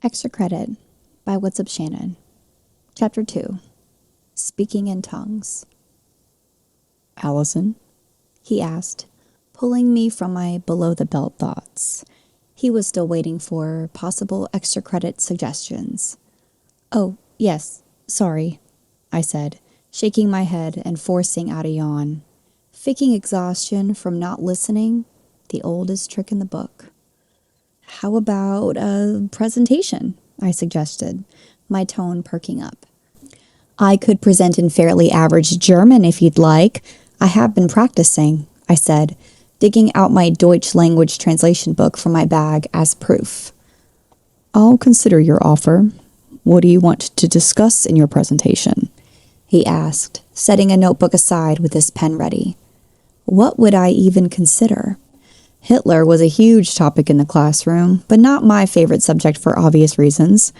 Extra Credit by What's Up Shannon. Chapter 2. Speaking in Tongues. Allison? He asked, pulling me from my below-the-belt thoughts. He was still waiting for possible extra credit suggestions. Oh, yes, sorry, I said, shaking my head and forcing out a yawn. Faking exhaustion from not listening, the oldest trick in the book. How about a presentation? I suggested, my tone perking up. I could present in fairly average German if you'd like. I have been practicing, I said, digging out my Deutsch language translation book from my bag as proof. I'll consider your offer. What do you want to discuss in your presentation? He asked, setting a notebook aside with his pen ready. What would I even consider? Hitler was a huge topic in the classroom, but not my favorite subject for obvious reasons.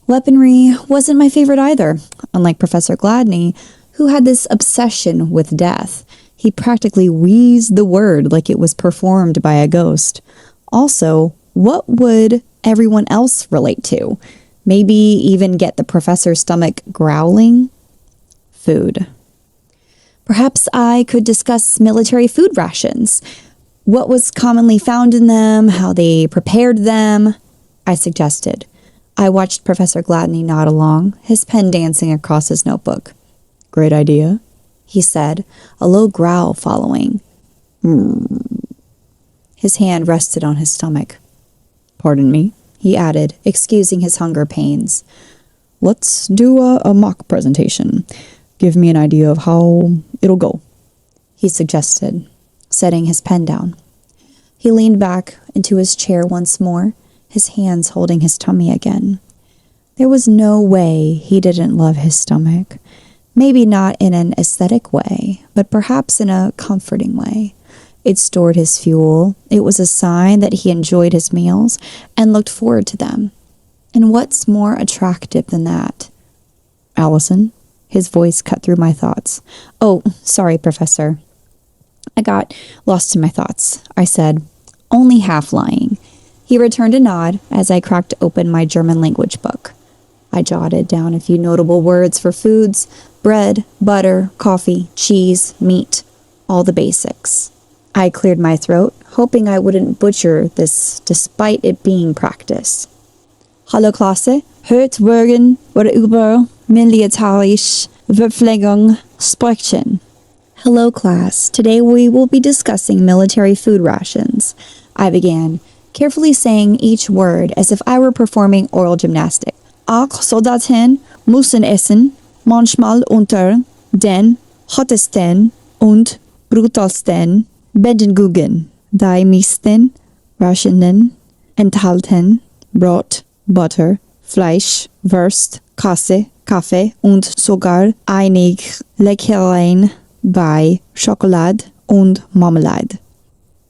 Weaponry wasn't my favorite either, unlike Professor Gladney, who had this obsession with death. He practically wheezed the word like it was performed by a ghost. Also, what would everyone else relate to? Maybe even get the professor's stomach growling? Food. Perhaps I could discuss military food rations. What was commonly found in them, how they prepared them, I suggested. I watched Professor Gladney nod along, his pen dancing across his notebook. Great idea, he said, a low growl following. His hand rested on his stomach. Pardon me, he added, excusing his hunger pains. Let's do a mock presentation. Give me an idea of how it'll go, he suggested, setting his pen down. He leaned back into his chair once more, his hands holding his tummy again. There was no way he didn't love his stomach. Maybe not in an aesthetic way, but perhaps in a comforting way. It stored his fuel. It was a sign that he enjoyed his meals and looked forward to them. And what's more attractive than that? Allison? His voice cut through my thoughts. Oh, sorry, Professor. I got lost in my thoughts, I said, only half lying. He returned a nod as I cracked open my German language book. I jotted down a few notable words for foods: bread, butter, coffee, cheese, meat, all the basics. I cleared my throat, hoping I wouldn't butcher this despite it being practice. Hallo Klasse, heute Morgen wurde über militärische Verpflegung sprechen. Hello class, today we will be discussing military food rations. I began, carefully saying each word as if I were performing oral gymnastics. Auch Soldaten müssen essen, manchmal unter den hottesten und brutalsten Bedingungen. Die meisten Rationen enthalten Brot, Butter, Fleisch, Wurst, Käse, Kaffee und sogar einig Leckereien by Schokolade und Marmelade.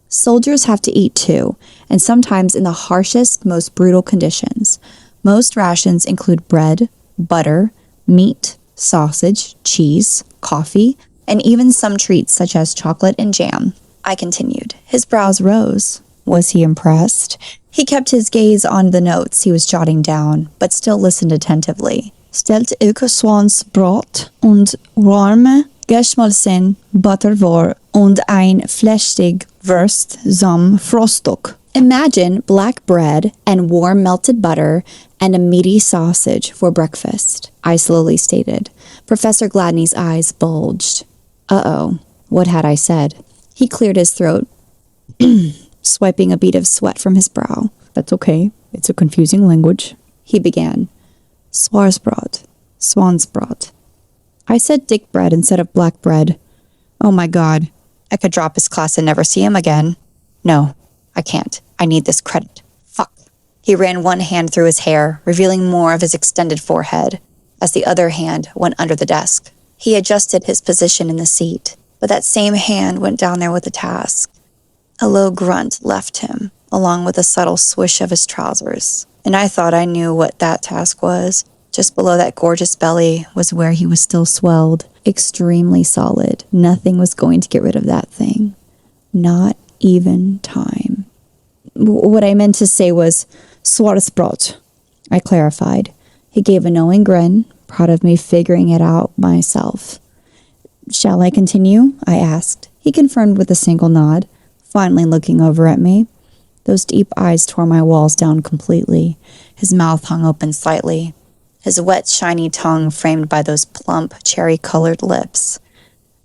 Soldiers have to eat too, and sometimes in the harshest, most brutal conditions. Most rations include bread, butter, meat, sausage, cheese, coffee, and even some treats such as chocolate and jam. I continued. His brows rose. Was he impressed? He kept his gaze on the notes he was jotting down, but still listened attentively. Stellt euch Swansbrot und warme geschmolzen Butterwurst und ein fleischig Wurst zum Frühstück. Imagine black bread and warm melted butter and a meaty sausage for breakfast, I slowly stated. Professor Gladney's eyes bulged. Uh-oh, what had I said? He cleared his throat, swiping a bead of sweat from his brow. That's okay. It's a confusing language. He began. Swansbrot. I said dick bread instead of black bread. Oh my God. I could drop his class and never see him again. No, I can't. I need this credit. Fuck. He ran one hand through his hair, revealing more of his extended forehead, as the other hand went under the desk. He adjusted his position in the seat, but that same hand went down there with the task. A low grunt left him, along with a subtle swish of his trousers, and I thought I knew what that task was. Just below that gorgeous belly was where he was still swelled, extremely solid. Nothing was going to get rid of that thing. Not even time. What I meant to say was Swansbrot. I clarified. He gave a knowing grin, proud of me figuring it out myself. Shall I continue? I asked. He confirmed with a single nod, finally looking over at me. Those deep eyes tore my walls down completely. His mouth hung open slightly, his wet, shiny tongue framed by those plump, cherry-colored lips.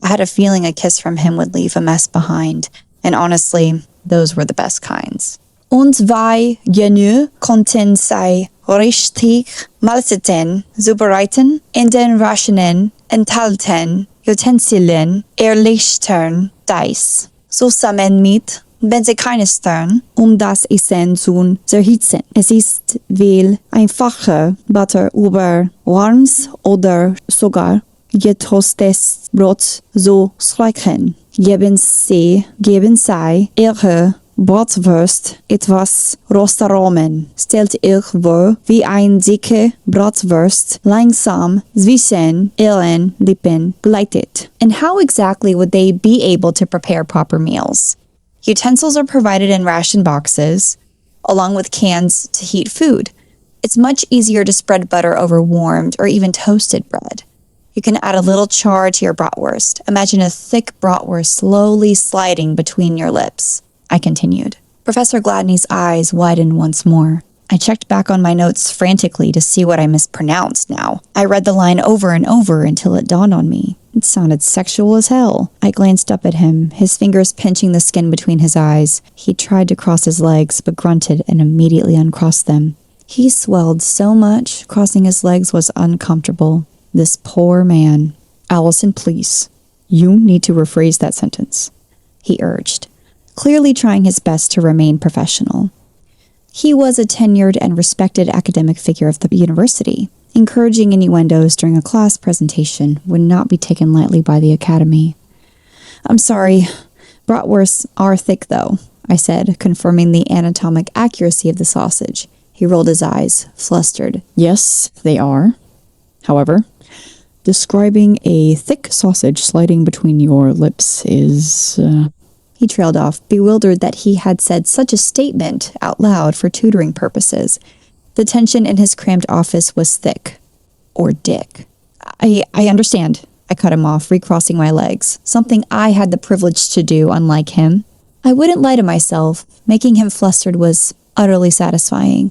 I had a feeling a kiss from him would leave a mess behind, and honestly, those were the best kinds. Und zwei Genü konnten sei richtig Mahlzeiten zubereiten, in den Rationen enthalten Utensilien erleichtern dies, zusammen mit Benzekanistern, das Essen zu erhitzen. Es ist viel einfacher, Butter über warmes oder sogar getoastetes Brot zu streichen. Geben Sie Ihre Bratwurst etwas Röstaromen. Stellt ihr vor, wie eine dicke Bratwurst langsam zwischen Ihren Lippen gleitet. And how exactly would they be able to prepare proper meals? Utensils are provided in ration boxes, along with cans to heat food. It's much easier to spread butter over warmed or even toasted bread. You can add a little char to your bratwurst. Imagine a thick bratwurst slowly sliding between your lips. I continued. Professor Gladney's eyes widened once more. I checked back on my notes frantically to see what I mispronounced now. I read the line over and over until it dawned on me. It sounded sexual as hell. I glanced up at him, his fingers pinching the skin between his eyes. He tried to cross his legs, but grunted and immediately uncrossed them. He swelled so much, crossing his legs was uncomfortable. This poor man. Allison, please. You need to rephrase that sentence, he urged, clearly trying his best to remain professional. He was a tenured and respected academic figure of the university. Encouraging innuendos during a class presentation would not be taken lightly by the academy. I'm sorry, bratwursts are thick though, I said, confirming the anatomic accuracy of the sausage. He rolled his eyes, flustered. Yes, they are. However, describing a thick sausage sliding between your lips is... He trailed off, bewildered that he had said such a statement out loud for tutoring purposes. The tension in his cramped office was thick. Or dick. I understand. I cut him off, recrossing my legs, something I had the privilege to do, unlike him. I wouldn't lie to myself. Making him flustered was utterly satisfying.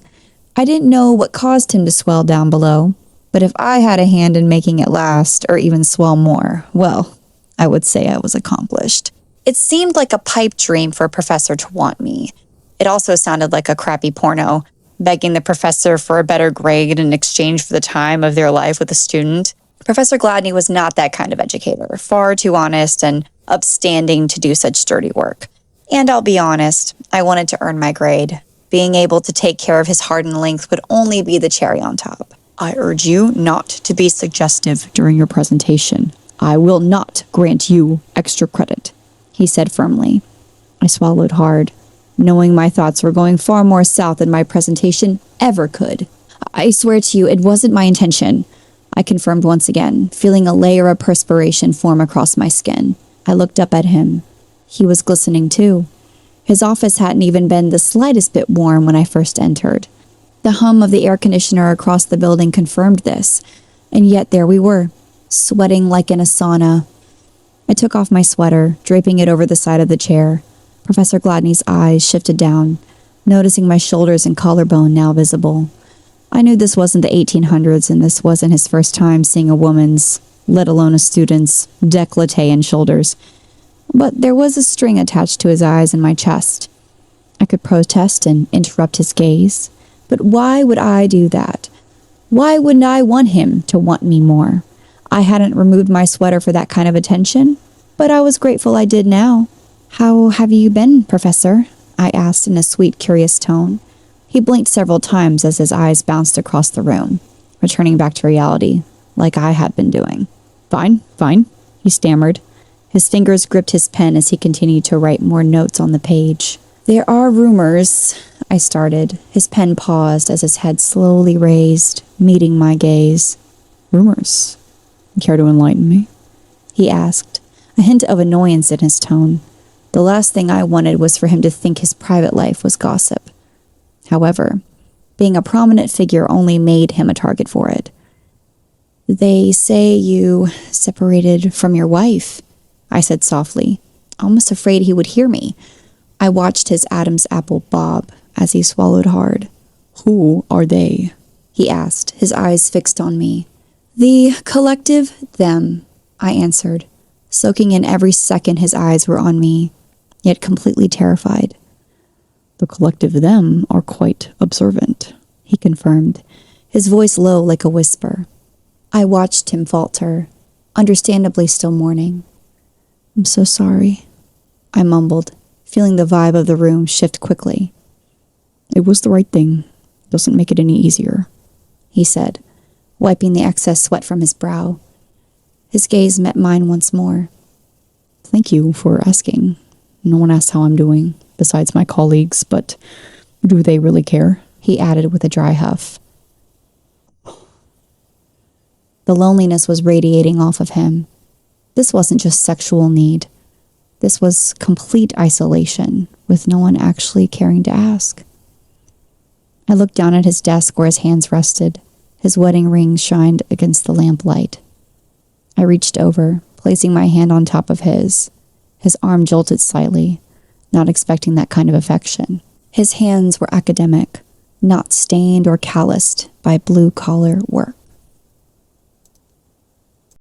I didn't know what caused him to swell down below, but if I had a hand in making it last, or even swell more, well, I would say I was accomplished. It seemed like a pipe dream for a professor to want me. It also sounded like a crappy porno, begging the professor for a better grade in exchange for the time of their life with a student. Professor Gladney was not that kind of educator, far too honest and upstanding to do such dirty work. And I'll be honest, I wanted to earn my grade. Being able to take care of his hardened length would only be the cherry on top. I urge you not to be suggestive during your presentation. I will not grant you extra credit, he said firmly. I swallowed hard, knowing my thoughts were going far more south than my presentation ever could. I swear to you, it wasn't my intention, I confirmed once again, feeling a layer of perspiration form across my skin. I looked up at him. He was glistening too. His office hadn't even been the slightest bit warm when I first entered. The hum of the air conditioner across the building confirmed this, and yet there we were, sweating like in a sauna. I took off my sweater, draping it over the side of the chair. Professor Gladney's eyes shifted down, noticing my shoulders and collarbone now visible. I knew this wasn't the 1800s and this wasn't his first time seeing a woman's, let alone a student's, décolleté and shoulders. But there was a string attached to his eyes and my chest. I could protest and interrupt his gaze, but why would I do that? Why wouldn't I want him to want me more? I hadn't removed my sweater for that kind of attention, but I was grateful I did now. How have you been, Professor? I asked in a sweet, curious tone. He blinked several times as his eyes bounced across the room, returning back to reality, like I had been doing. Fine, he stammered. His fingers gripped his pen as he continued to write more notes on the page. There are rumors, I started. His pen paused as his head slowly raised, meeting my gaze. Rumors? Care to enlighten me? He asked, a hint of annoyance in his tone. The last thing I wanted was for him to think his private life was gossip. However, Being a prominent figure only made him a target for it. They say you separated from your wife, I said softly, almost afraid he would hear me. I watched his Adam's apple bob as he swallowed hard. Who are they? He asked, his eyes fixed on me. The collective them, I answered, soaking in every second his eyes were on me, yet completely terrified. The collective them are quite observant, he confirmed, his voice low like a whisper. I watched him falter, understandably still mourning. I'm so sorry, I mumbled, feeling the vibe of the room shift quickly. It was the right thing. Doesn't make it any easier, he said, wiping the excess sweat from his brow. His gaze met mine once more. Thank you for asking. No one asked how I'm doing, besides my colleagues, but do they really care? He added with a dry huff. The loneliness was radiating off of him. This wasn't just sexual need. This was complete isolation, with no one actually caring to ask. I looked down at his desk where his hands rested. His wedding ring shined against the lamplight. I reached over, placing my hand on top of his. His arm jolted slightly, not expecting that kind of affection. His hands were academic, not stained or calloused by blue-collar work.